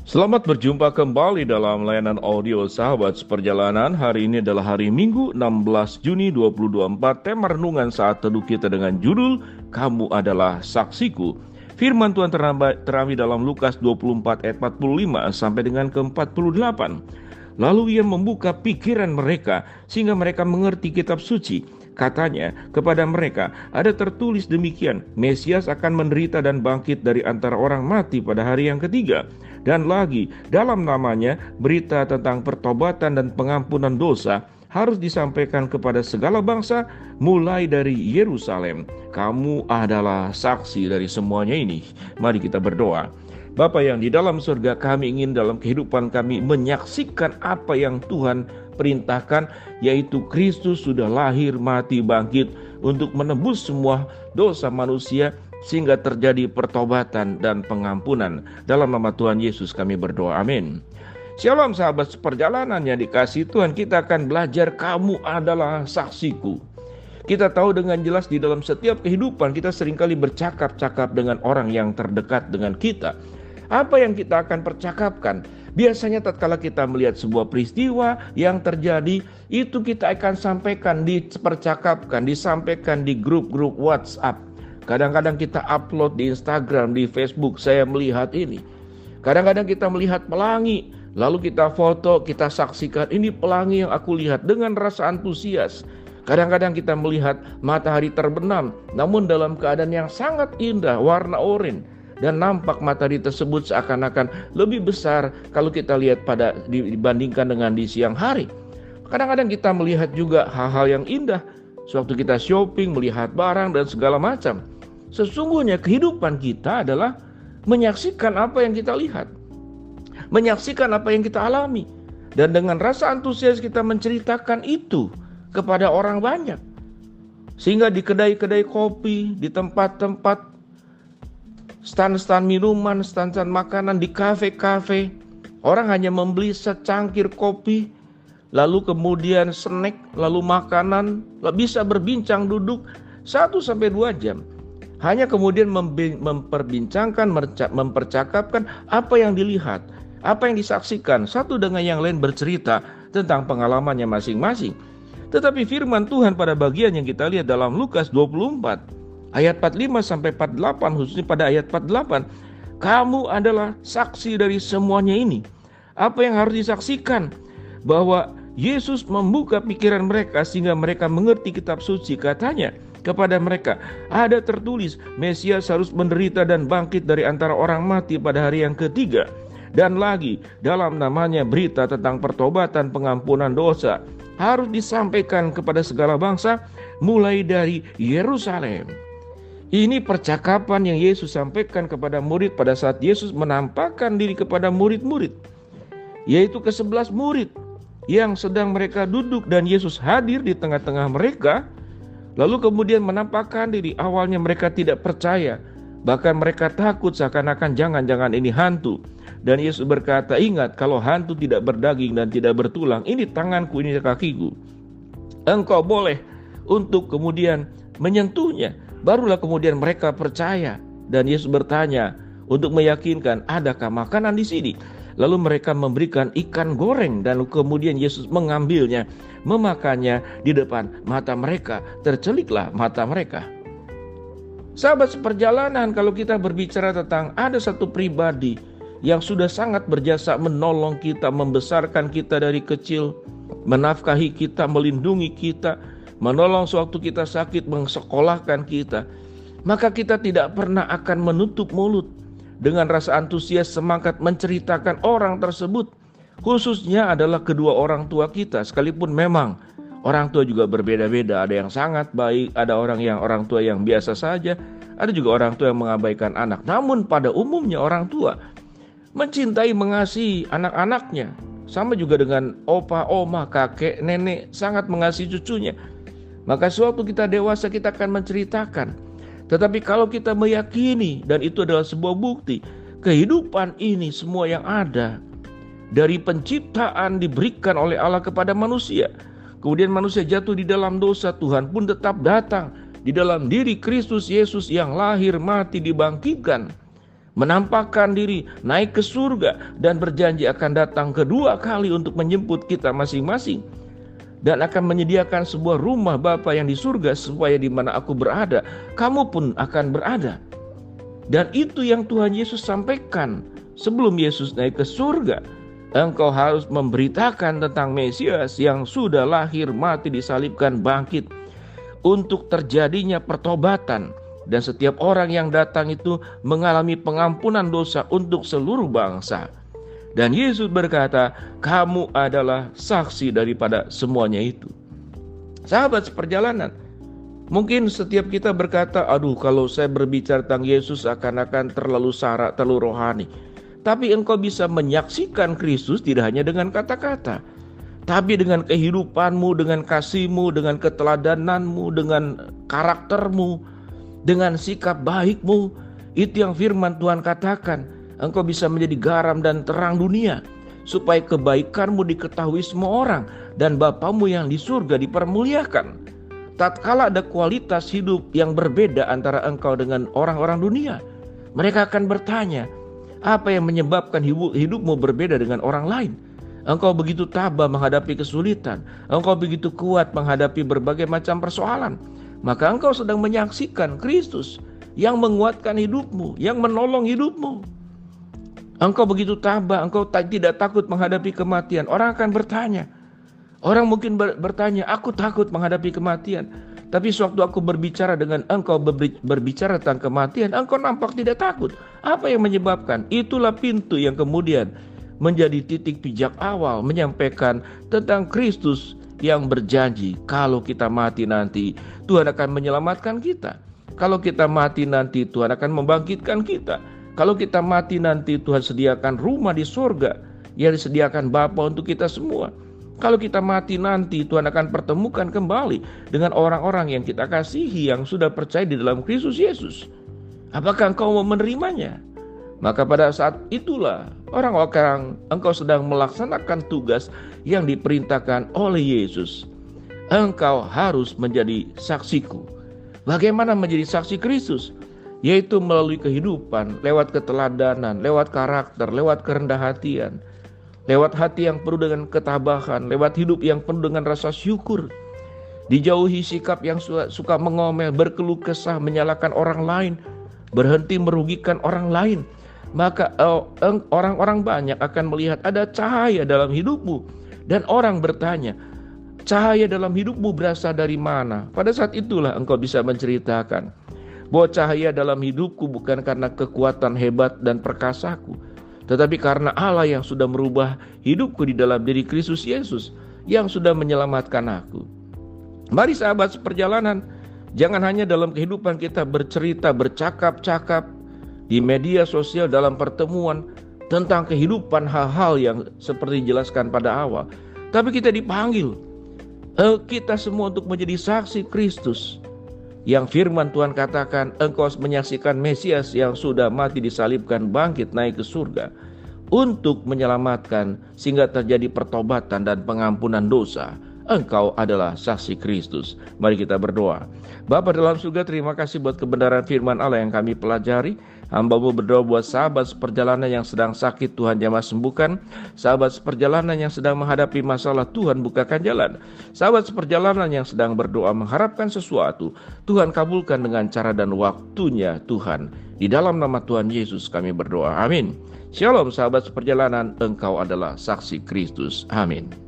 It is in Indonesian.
Selamat berjumpa kembali dalam layanan audio Sahabat Seperjalanan. Hari ini adalah hari Minggu 16 Juni 2024. Tema renungan saat teduh kita dengan judul Kamu Adalah Saksiku. Firman Tuhan terambil dalam Lukas 24 ayat 45 sampai dengan ke-48. Lalu ia membuka pikiran mereka sehingga mereka mengerti kitab suci. Katanya kepada mereka, ada tertulis demikian, Mesias akan menderita dan bangkit dari antara orang mati pada hari yang ketiga. Dan lagi, dalam namanya berita tentang pertobatan dan pengampunan dosa harus disampaikan kepada segala bangsa mulai dari Yerusalem. Kamu adalah saksi dari semuanya ini. Mari kita berdoa. Bapa yang di dalam surga, kami ingin dalam kehidupan kami menyaksikan apa yang Tuhan perintahkan, yaitu Kristus sudah lahir, mati, bangkit untuk menebus semua dosa manusia sehingga terjadi pertobatan dan pengampunan. Dalam nama Tuhan Yesus kami berdoa, amin. Shalom sahabat seperjalanan yang dikasihi Tuhan, kita akan belajar kamu adalah saksiku. Kita tahu dengan jelas di dalam setiap kehidupan kita seringkali bercakap-cakap dengan orang yang terdekat dengan kita. Apa yang kita akan percakapkan? Biasanya tatkala kita melihat sebuah peristiwa yang terjadi, itu kita akan sampaikan, dipercakapkan, disampaikan di grup-grup WhatsApp. Kadang-kadang kita upload di Instagram, di Facebook, saya melihat ini. Kadang-kadang kita melihat pelangi, lalu kita foto, kita saksikan, ini pelangi yang aku lihat dengan rasa antusias. Kadang-kadang kita melihat matahari terbenam, namun dalam keadaan yang sangat indah, warna oranye. Dan nampak matahari tersebut seakan-akan lebih besar kalau kita lihat dibandingkan dengan di siang hari. Kadang-kadang kita melihat juga hal-hal yang indah sewaktu kita shopping, melihat barang dan segala macam. Sesungguhnya kehidupan kita adalah menyaksikan apa yang kita lihat, menyaksikan apa yang kita alami, dan dengan rasa antusias kita menceritakan itu kepada orang banyak. Sehingga di kedai-kedai kopi, di tempat-tempat stand-stand minuman, stand-stand makanan, di kafe-kafe, orang hanya membeli secangkir kopi, lalu kemudian snack, lalu makanan, bisa berbincang duduk 1-2 jam. Hanya kemudian memperbincangkan, mempercakapkan apa yang dilihat, apa yang disaksikan, satu dengan yang lain bercerita tentang pengalamannya masing-masing. Tetapi firman Tuhan pada bagian yang kita lihat dalam Lukas 24 ayat 45-48, khususnya pada ayat 48, kamu adalah saksi dari semuanya ini. Apa yang harus disaksikan? Bahwa Yesus membuka pikiran mereka sehingga mereka mengerti kitab suci. Katanya kepada mereka, ada tertulis Mesias harus menderita dan bangkit dari antara orang mati pada hari yang ketiga. Dan lagi, dalam namanya berita tentang pertobatan pengampunan dosa harus disampaikan kepada segala bangsa mulai dari Yerusalem. Ini percakapan yang Yesus sampaikan kepada murid pada saat Yesus menampakkan diri kepada murid-murid, yaitu ke-11 murid yang sedang mereka duduk dan Yesus hadir di tengah-tengah mereka. Lalu kemudian menampakkan diri. Awalnya mereka tidak percaya, bahkan mereka takut seakan-akan jangan-jangan ini hantu. Dan Yesus berkata, ingat, kalau hantu tidak berdaging dan tidak bertulang, ini tanganku, ini kakiku, engkau boleh untuk kemudian menyentuhnya. Barulah kemudian mereka percaya. Dan Yesus bertanya untuk meyakinkan, adakah makanan di sini? Lalu mereka memberikan ikan goreng dan kemudian Yesus mengambilnya, memakannya di depan mata mereka. Terceliklah mata mereka. Sahabat seperjalanan, kalau kita berbicara tentang ada satu pribadi yang sudah sangat berjasa menolong kita, membesarkan kita dari kecil, menafkahi kita, melindungi kita, menolong sewaktu kita sakit, mensekolahkan kita, maka kita tidak pernah akan menutup mulut dengan rasa antusias semangat menceritakan orang tersebut. Khususnya adalah kedua orang tua kita, sekalipun memang orang tua juga berbeda-beda. Ada yang sangat baik, ada orang tua yang biasa saja, ada juga orang tua yang mengabaikan anak. Namun pada umumnya orang tua mencintai, mengasihi anak-anaknya. Sama juga dengan opa, oma, kakek, nenek sangat mengasihi cucunya. Maka suatu kita dewasa kita akan menceritakan. Tetapi kalau kita meyakini, dan itu adalah sebuah bukti, kehidupan ini semua yang ada dari penciptaan diberikan oleh Allah kepada manusia. Kemudian manusia jatuh di dalam dosa, Tuhan pun tetap datang di dalam diri Kristus Yesus yang lahir, mati, dibangkitkan, menampakkan diri, naik ke surga, dan berjanji akan datang kedua kali untuk menjemput kita masing-masing, dan akan menyediakan sebuah rumah Bapa yang di surga, supaya di mana aku berada, kamu pun akan berada. Dan itu yang Tuhan Yesus sampaikan sebelum Yesus naik ke surga. Engkau harus memberitakan tentang Mesias yang sudah lahir, mati, disalibkan, bangkit, untuk terjadinya pertobatan. Dan setiap orang yang datang itu mengalami pengampunan dosa untuk seluruh bangsa. Dan Yesus berkata, kamu adalah saksi daripada semuanya itu. Sahabat seperjalanan, mungkin setiap kita berkata, aduh kalau saya berbicara tentang Yesus akan terlalu sara, terlalu rohani. Tapi engkau bisa menyaksikan Kristus tidak hanya dengan kata-kata, tapi dengan kehidupanmu, dengan kasihmu, dengan keteladananmu, dengan karaktermu, dengan sikap baikmu. Itu yang firman Tuhan katakan. Engkau bisa menjadi garam dan terang dunia, supaya kebaikanmu diketahui semua orang, dan Bapamu yang di surga dipermuliakan. Tatkala ada kualitas hidup yang berbeda antara engkau dengan orang-orang dunia, mereka akan bertanya, apa yang menyebabkan hidupmu berbeda dengan orang lain? Engkau begitu tabah menghadapi kesulitan, engkau begitu kuat menghadapi berbagai macam persoalan. Maka engkau sedang menyaksikan Kristus yang menguatkan hidupmu, yang menolong hidupmu. Engkau begitu tabah, engkau tidak takut menghadapi kematian. Orang akan bertanya, orang mungkin bertanya, aku takut menghadapi kematian. Tapi sewaktu aku berbicara dengan engkau, berbicara tentang kematian, engkau nampak tidak takut. Apa yang menyebabkan? Itulah pintu yang kemudian menjadi titik pijak awal menyampaikan tentang Kristus yang berjanji, kalau kita mati nanti, Tuhan akan menyelamatkan kita. Kalau kita mati nanti, Tuhan akan membangkitkan kita. Kalau kita mati nanti, Tuhan sediakan rumah di surga yang disediakan Bapa untuk kita semua. Kalau kita mati nanti, Tuhan akan pertemukan kembali dengan orang-orang yang kita kasihi, yang sudah percaya di dalam Kristus Yesus. Apakah engkau mau menerimanya? Maka pada saat itulah orang-orang engkau sedang melaksanakan tugas yang diperintahkan oleh Yesus. Engkau harus menjadi saksiku. Bagaimana menjadi saksi Kristus? Yaitu melalui kehidupan, lewat keteladanan, lewat karakter, lewat kerendah hatian, lewat hati yang penuh dengan ketabahan, lewat hidup yang penuh dengan rasa syukur. Dijauhi sikap yang suka mengomel, berkeluh kesah, menyalahkan orang lain, berhenti merugikan orang lain. Maka orang-orang banyak akan melihat ada cahaya dalam hidupmu. Dan orang bertanya, cahaya dalam hidupmu berasal dari mana? Pada saat itulah engkau bisa menceritakan bahwa cahaya dalam hidupku bukan karena kekuatan hebat dan perkasaku, tetapi karena Allah yang sudah merubah hidupku di dalam diri Kristus Yesus, yang sudah menyelamatkan aku. Mari sahabat seperjalanan, jangan hanya dalam kehidupan kita bercerita, bercakap-cakap di media sosial, dalam pertemuan tentang kehidupan hal-hal yang seperti dijelaskan pada awal, tapi kita dipanggil kita semua untuk menjadi saksi Kristus. Yang firman Tuhan katakan, engkau menyaksikan Mesias yang sudah mati, disalibkan, bangkit, naik ke surga, untuk menyelamatkan sehingga terjadi pertobatan dan pengampunan dosa. Engkau adalah saksi Kristus. Mari kita berdoa. Bapa dalam surga, terima kasih buat kebenaran firman Allah yang kami pelajari. Hamba-Mu berdoa buat sahabat seperjalanan yang sedang sakit, Tuhan jamah sembuhkan. Sahabat seperjalanan yang sedang menghadapi masalah, Tuhan bukakan jalan. Sahabat seperjalanan yang sedang berdoa mengharapkan sesuatu, Tuhan kabulkan dengan cara dan waktunya Tuhan. Di dalam nama Tuhan Yesus kami berdoa. Amin. Shalom sahabat seperjalanan, engkau adalah saksi Kristus. Amin.